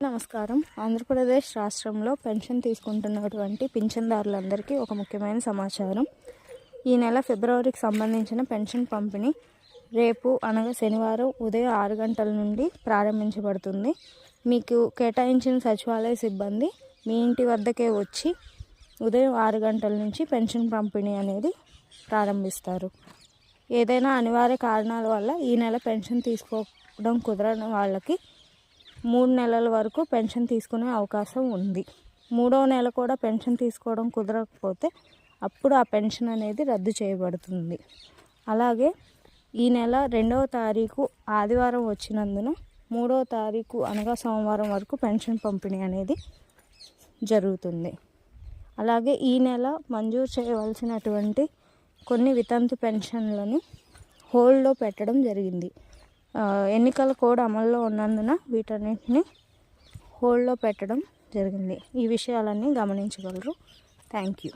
నమస్కారం. ఆంధ్రప్రదేశ్ రాష్ట్రంలో పెన్షన్ తీసుకుంటున్నటువంటి పింఛన్దారులందరికీ ఒక ముఖ్యమైన సమాచారం. ఈ నెల ఫిబ్రవరికి సంబంధించిన పెన్షన్ పంపిణీ రేపు అనగా శనివారం ఉదయం 6 గంటల నుండి ప్రారంభించబడుతుంది. మీకు కేటాయించిన సచివాలయ సిబ్బంది మీ ఇంటి వద్దకే వచ్చి ఉదయం 6 గంటల నుంచి పెన్షన్ పంపిణీ అనేది ప్రారంభిస్తారు. ఏదైనా అనివార్య కారణాల వల్ల ఈ నెల పెన్షన్ తీసుకోవడం కుదరని వాళ్ళకి 3 నెలల వరకు పెన్షన్ తీసుకునే అవకాశం ఉంది. 3వ నెల కూడా పెన్షన్ తీసుకోవడం కుదరకపోతే అప్పుడు ఆ పెన్షన్ అనేది రద్దు చేయబడుతుంది. అలాగే ఈ నెల 2వ తారీఖు ఆదివారం వచ్చినందున 3వ తారీఖు అనగా సోమవారం వరకు పెన్షన్ పంపిణీ అనేది జరుగుతుంది. అలాగే ఈ నెల మంజూరు చేయవలసినటువంటి కొన్ని వితంతు పెన్షన్లను హోల్డ్లో పెట్టడం జరిగింది. ఎన్నికల కోడ్ అమల్లో ఉన్నందున వీటన్నిటిని హోల్డ్లో పెట్టడం జరిగింది. ఈ విషయాలన్నీ గమనించగలరు. Thank you.